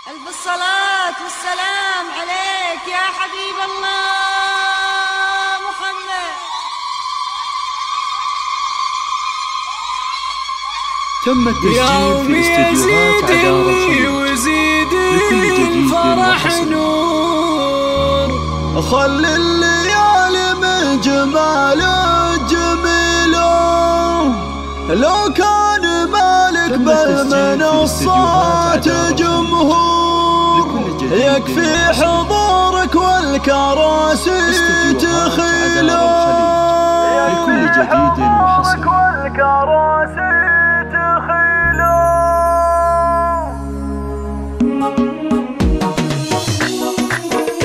ألف الصلاة والسلام عليك يا حبيب الله محمد. تم التسجيل في استديوهات عدارة وزيد لكل جديد فرح وحصري. نور خل الليالي من جمال جميله، لو كان مالك بالمنصات جمهور يكفي حضورك والكراسي تخيله، لكل جديد وحصري.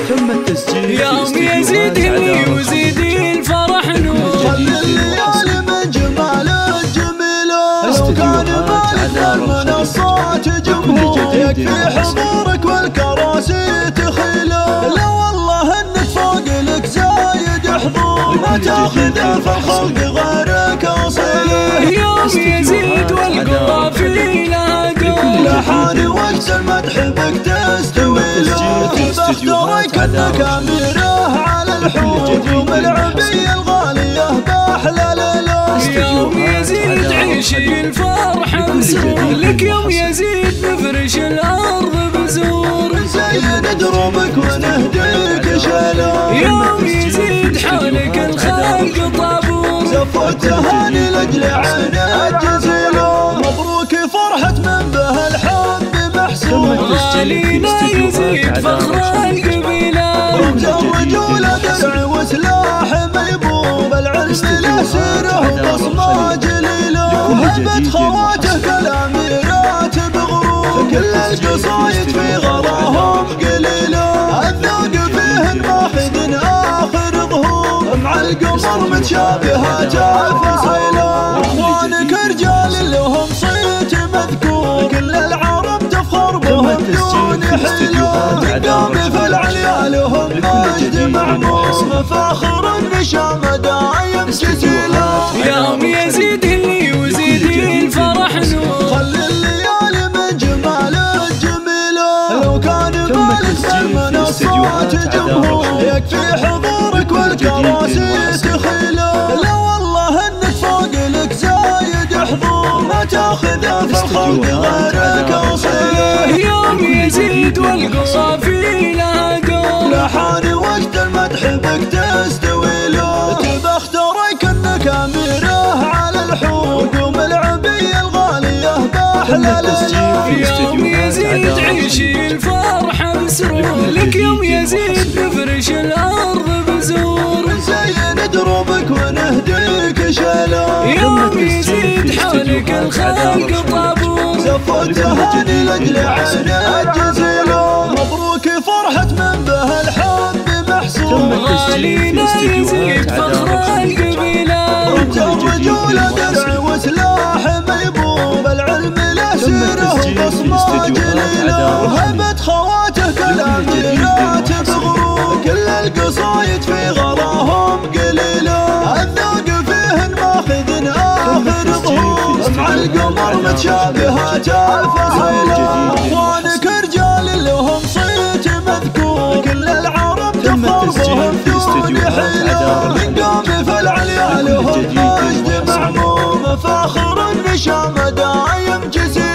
تم التسجيل في يوم استديوهات يزيد عدارة ويزيد الفرح نور. خل الليالي من جمال جميله، لو كان مالك بالمنصات جمهور يكفي حضورك والكراسي تخيله، لا والله انك فوق لك زايد حضور ما تاخذ في الخلق غيرك اصيله. يوم يزيد والقوافيل دور. لحاني وقت المدح بك تستوي له، بختارك انك اميره على الحوض وملعبي الغاليه باحلى ليله. يوم يزيد عيشي الفرح بسرور، لك يوم يزيد نفرش الارض بزور. نزين دروبك ونهديك شيله، يوم يزيد حولك الخلق طابور. زفوا التهاني لاجل عينك جزيله، مبروك فرحة من به الحب محسوب. غالينا يزيد فخر القبيله، رمز الرجولة درع وسلاح ميبوب، العلم له سيره وبصمة جليله، هبت خواته كالاميرات بغرور، كل القصايد في غراهم قليله، الذوق فيهن ماخذ اخر ظهور، مع القمر متشابهات فصيله، اخوانك رجال لهم صيت مذكور، كل العرب تفخر بهم دون حيله، قام في العليا لهم مجد معموم، فاخر النشام دايم جزيله. يوم يزيد اللي وزيد الفرح نور. خل الليالي من جمال جميله، لو كان مالك بالمنصات جمهور يكفي حضورك والكراسي تخيله، لا والله انك فوق لك زايد حضور ما تاخذ في الخلق غيرك اصيله. يوم يزيد والقوافيل دور. لحاني وقت المدح بك تستوي له، تبختارك انك اميره على الحوض وملعبي الغاليه باحلى ليله. يوم يزيد عيشي الفرح بسرور، لك يوم يزيد نفرش الارض بزور. نزين دروبك ونهديك شيله، يوم يزيد حولك الخلق طابور. زفوا التهاني لاجل عينك جزيله، مبروك فرحة من به الحب محسوب. غالينا يزيد فخر القبيله، رمز الرجولة درع وسلاح ميبوب، العلم له سيره وبصمة جليله، وهبت خواته كالاميرات بغرور، كل القصايد في غراهم قليله، الذوق فيهن ماخذ اخر ظهور، مع القمر متشابهات فصيله، اخوانك رجال لهم صيت مذكور، كل العرب تفخر بهم دون حيله، من قام في العليا لهم مجد معموم، فاخر النشام دايم جزيل.